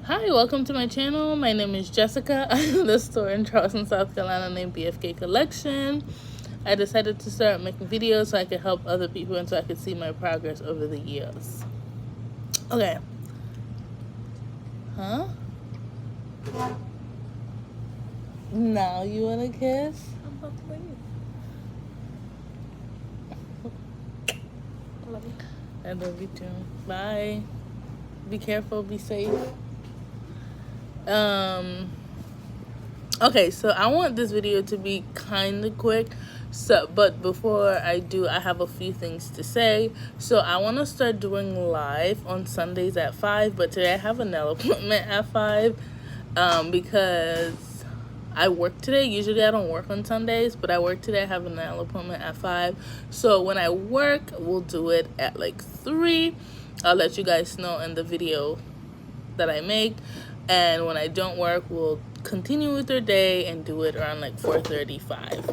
Hi, welcome to my channel. My name is Jessica. I have the store in Charleston, South Carolina named BFK Collection. I decided to start making videos so I could help other people and so I could see my progress over the years. Okay. Huh? Now you want a kiss? I'm about to leave. I love you. I love you too. Bye. Be careful, be safe. Okay, so I want this video to be kind of quick. But before I do, I have a few things to say. So I want to start doing live on Sundays at 5, but today I have a nail appointment at 5 because I work today. Usually I don't work on Sundays, but I work today. I have a nail appointment at 5. So when I work, we'll do it at like 3. I'll let you guys know in the video that I make. And when I don't work, we'll continue with our day and do it around like 4:35.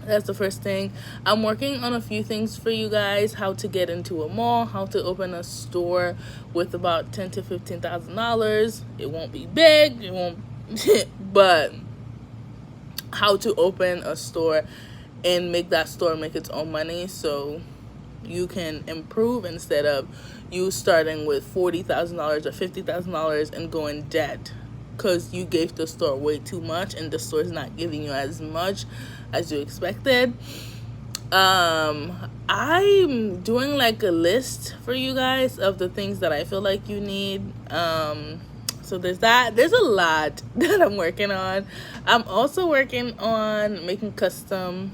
That's the first thing. I'm working on a few things for you guys. How to get into a mall, how to open a store with about $10,000 to $15,000. It won't be big, it won't but how to open a store and make that store make its own money so you can improve instead of you starting with $40,000 or $50,000 and going debt because you gave the store way too much and the store's not giving you as much as you expected. I'm doing like a list for you guys of the things that I feel like you need. So there's that. There's a lot that I'm working on. I'm also working on making custom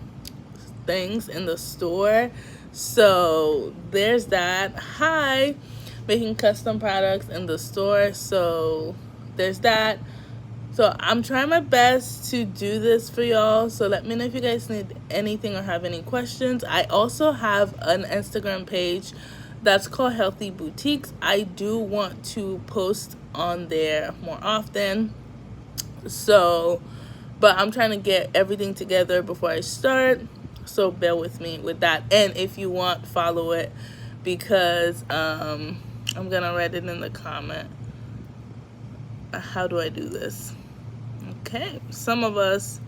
things in the store. So there's that. Hi, making custom products in the store. So there's that. So I'm trying my best to do this for y'all. So let me know if you guys need anything or have any questions. I also have an Instagram page that's called Healthy Boutiques. I do want to post on there more often. So, but I'm trying to get everything together before I start. So bear with me with that. And if you want, follow it because I'm gonna write it in the comment. How do I do this? Okay, some of us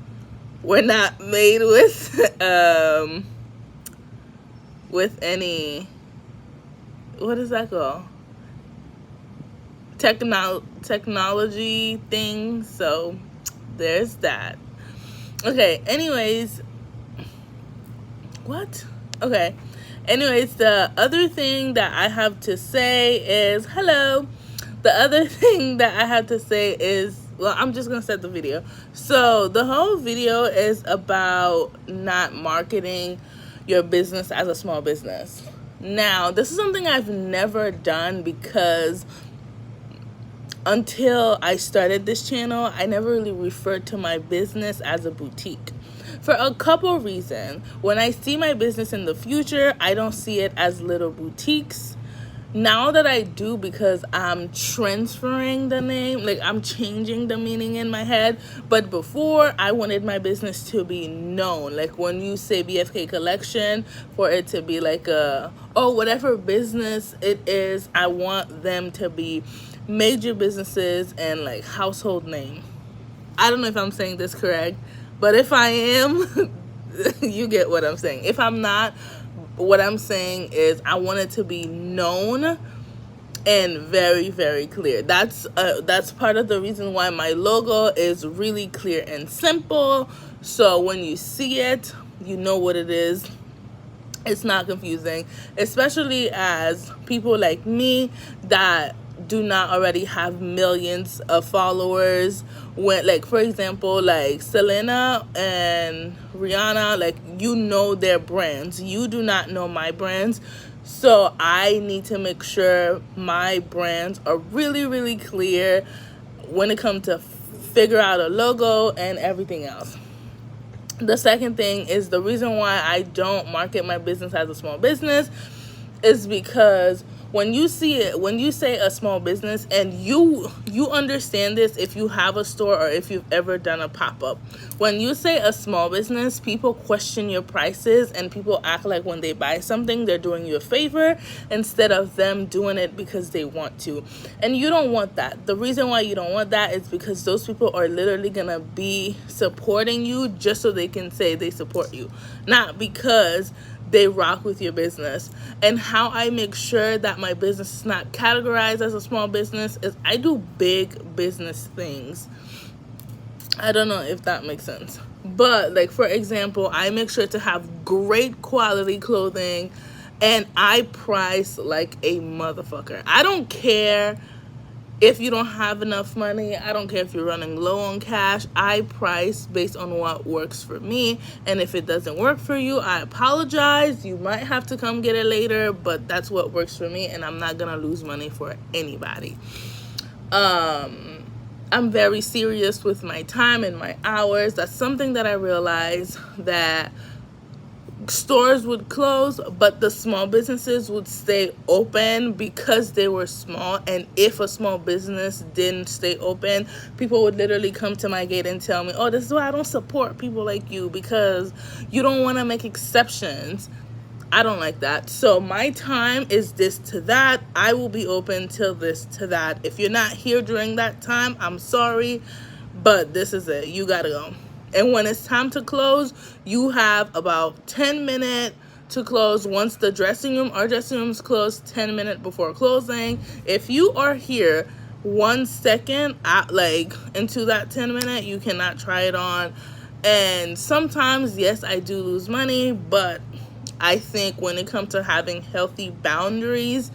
were not made with any, what is that called? Technology thing. So there's that. Okay, anyways, what? Okay. Anyways, the other thing that I have to say is, hello. The other thing that I have to say is, well, I'm just going to set the video. So the whole video is about not marketing your business as a small business. Now, this is something I've never done because until I started this channel, I never really referred to my business as a boutique. For a couple reasons. When I see my business in the future, I don't see it as little boutiques. Now that I do, because I'm transferring the name, like I'm changing the meaning in my head. But before, I wanted my business to be known. Like when you say BFK Collection, for it to be like whatever business it is, I want them to be major businesses and like household name. I don't know if I'm saying this correct, but if I am, you get what I'm saying. If I'm not, what I'm saying is I want it to be known and very, very clear. That's part of the reason why my logo is really clear and simple. So when you see it, you know what it is. It's not confusing, especially as people like me that do not already have millions of followers. When, like, for example, like Selena and Rihanna, like, you know their brands. You do not know my brands. So I need to make sure my brands are really, really clear when it comes to figure out a logo and everything else. The second thing is the reason why I don't market my business as a small business is because when you see it, when you say a small business, and you understand this if you have a store or if you've ever done a pop-up, when you say a small business, people question your prices, and people act like when they buy something they're doing you a favor instead of them doing it because they want to. And you don't want that. The reason why you don't want that is because those people are literally gonna be supporting you just so they can say they support you, not because they rock with your business. And how I make sure that my business is not categorized as a small business is I do big business things. I don't know if that makes sense, but like, for example, I make sure to have great quality clothing, and I price like a motherfucker. I don't care if you don't have enough money. I don't care if you're running low on cash. I price based on what works for me. And if it doesn't work for you, I apologize. You might have to come get it later, but that's what works for me, and I'm not gonna lose money for anybody. I'm very serious with my time and my hours. That's something that I realized, that stores would close, but the small businesses would stay open because they were small. And if a small business didn't stay open, people would literally come to my gate and tell me, oh, this is why I don't support people like you, because you don't want to make exceptions. I don't like that. So my time is this to that. I will be open till this to that. If you're not here during that time, I'm sorry, but this is it. You gotta go. And when it's time to close, you have about 10 minutes to close. Once the our dressing room's closed, 10 minutes before closing. If you are here 1 second into that 10 minutes, you cannot try it on. And sometimes, yes, I do lose money, but I think when it comes to having healthy boundaries,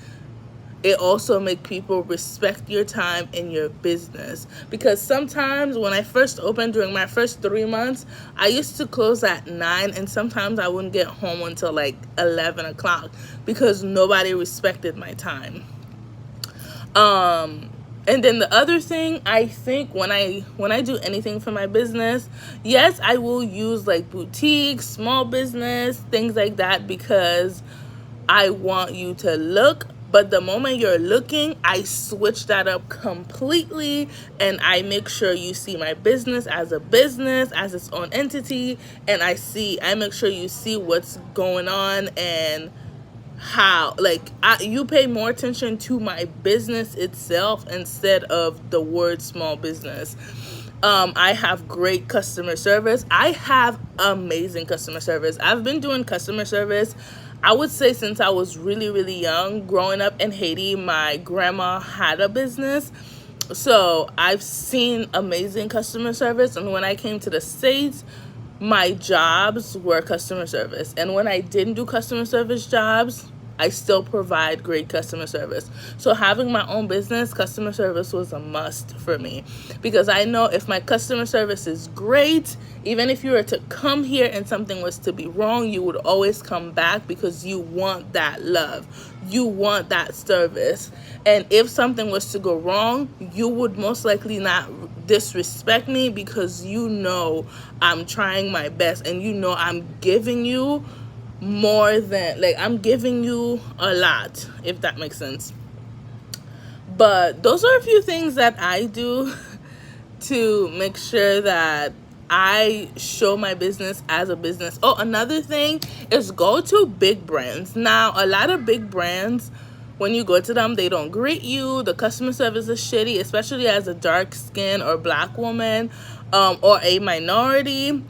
it also makes people respect your time and your business. Because sometimes when I first opened, during my first 3 months, I used to close at 9, and sometimes I wouldn't get home until like 11 o'clock because nobody respected my time. And then the other thing, I think when I do anything for my business, yes, I will use like boutiques, small business, things like that, because I want you to look. But the moment you're looking, I switch that up completely, and I make sure you see my business, as its own entity, and I make sure you see what's going on and how, you pay more attention to my business itself instead of the word small business. I have great customer service. I have amazing customer service. I've been doing customer service, I would say, since I was really, really young. Growing up in Haiti, my grandma had a business, so I've seen amazing customer service. And when I came to the States, my jobs were customer service. And when I didn't do customer service jobs, I still provide great customer service. So having my own business, customer service was a must for me, because I know if my customer service is great, even if you were to come here and something was to be wrong, you would always come back because you want that love. You want that service. And if something was to go wrong, you would most likely not disrespect me, because you know I'm trying my best, and you know I'm giving you more than, I'm giving you a lot, if that makes sense. But those are a few things that I do to make sure that I show my business as a business. Oh, another thing is go to big brands. Now, a lot of big brands, when you go to them, they don't greet you. The customer service is shitty, especially as a dark skin or black woman, or a minority.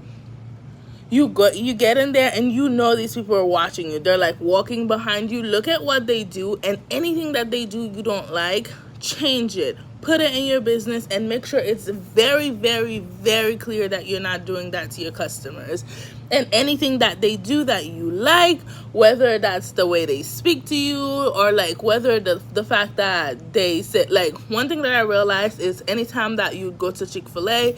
You get in there and you know these people are watching you. They're like walking behind you. Look at what they do, and anything that they do you don't like, change it. Put it in your business and make sure it's very, very, very clear that you're not doing that to your customers. And anything that they do that you like, whether that's the way they speak to you, or whether the fact that they say, one thing that I realized is anytime that you go to Chick-fil-A,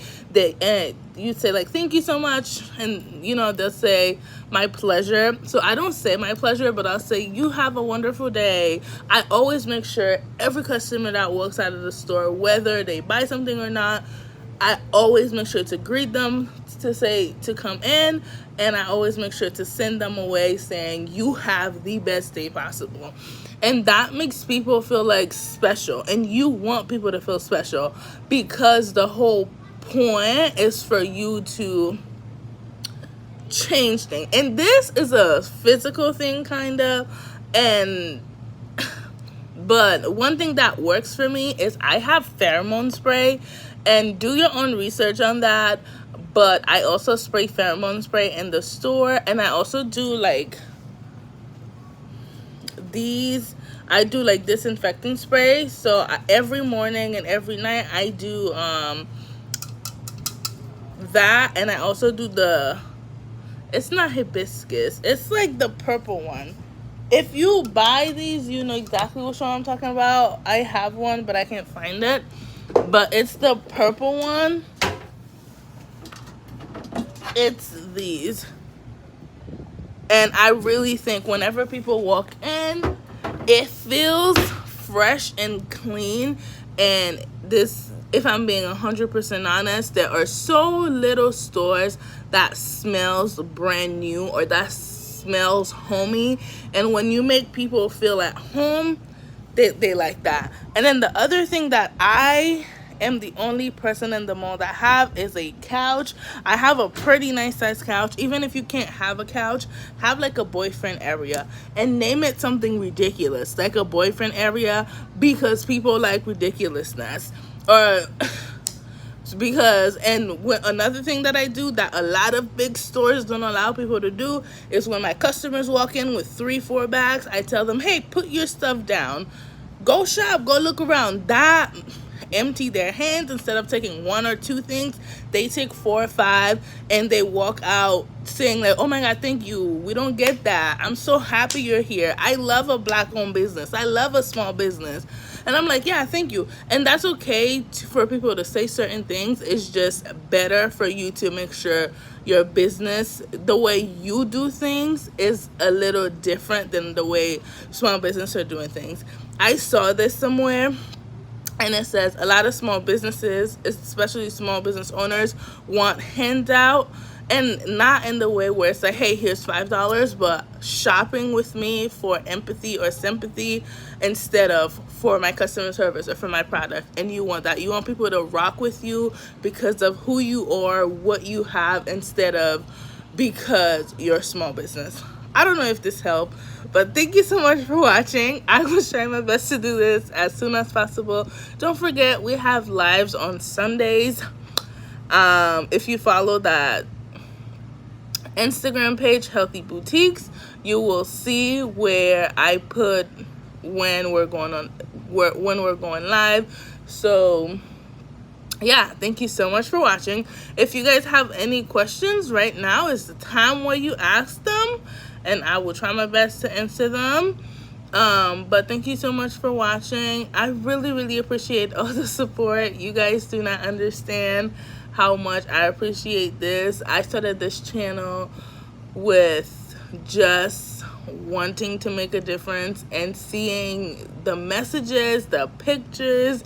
you'd say thank you so much, and they'll say my pleasure. So I don't say my pleasure, but I'll say you have a wonderful day. I always make sure every customer that walks out of the store, whether they buy something or not, I always make sure to greet them, to come in, and I always make sure to send them away saying you have the best day possible. And that makes people feel like special, and you want people to feel special, because the whole point is for you to change things. And this is a physical thing kind of, but one thing that works for me is I have pheromone spray, and do your own research on that. But I also spray pheromone spray in the store, and I also do like these. I do like disinfecting spray. So every morning and every night I do that, and I also do it's not hibiscus, it's like the purple one. If you buy these, you know exactly which one I'm talking about. I have one, but I can't find it. But it's the purple one. It's these. And I really think whenever people walk in, it feels fresh and clean. And this, if I'm being 100% honest, there are so little stores that smells brand new or that smells homey. And when you make people feel at home, they like that. And then the other thing that I am the only person in the mall that have is a couch. I have a pretty nice size couch. Even if you can't have a couch, have like a boyfriend area and name it something ridiculous, like a boyfriend area, because people like ridiculousness. Or because, and another thing that I do that a lot of big stores don't allow people to do is when my customers walk in with 3-4 bags, I tell them, hey, put your stuff down, go shop, go look around. That empty their hands. Instead of taking 1 or 2 things, they take 4 or 5, and they walk out saying like, oh my god, thank you, we don't get that, I'm so happy you're here, I love a black owned business, I love a small business. And I'm like, yeah, thank you. And that's okay for people to say certain things. It's just better for you to make sure your business, the way you do things, is a little different than the way small businesses are doing things. I saw this somewhere, and it says a lot of small businesses, especially small business owners, want handout, and not in the way where it's like, hey, here's $5, but shopping with me for empathy or sympathy instead of for my customer service or for my product. And you want that. You want people to rock with you because of who you are, what you have, instead of because you're a small business. I don't know if this helped, but thank you so much for watching. I will try my best to do this as soon as possible. Don't forget, we have lives on Sundays. If you follow that Instagram page, Healthy Boutiques, you will see where I put when we're going live. So yeah, thank you so much for watching. If you guys have any questions, right now is the time where you ask them, and I will try my best to answer them. But thank you so much for watching. I really appreciate all the support. You guys do not understand how much I appreciate this. I started this channel with just wanting to make a difference, and seeing the messages, the pictures,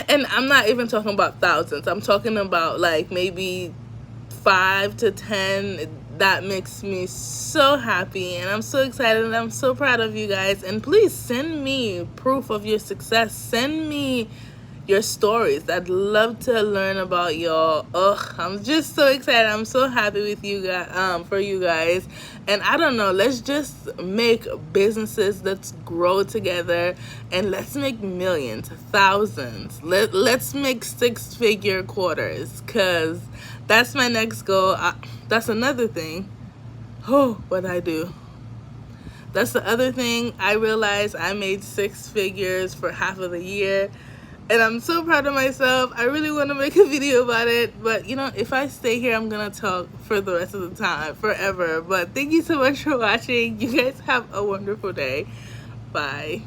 and I'm not even talking about thousands, I'm talking about like maybe 5 to 10. That makes me so happy, and I'm so excited, and I'm so proud of you guys. And please send me proof of your success. Send me your stories. I'd love to learn about y'all. I'm just so excited. I'm so happy with you guys, for you guys. And I don't know, let's just make businesses, let's grow together, and let's make millions, thousands. Let's make 6-figure quarters, because that's my next goal. That's another thing. What I do. That's the other thing. I realized I made 6 figures for half of the year, and I'm so proud of myself. I really want to make a video about it, but you know, if I stay here, I'm gonna talk for the rest of the time, forever. But thank you so much for watching. You guys have a wonderful day. Bye.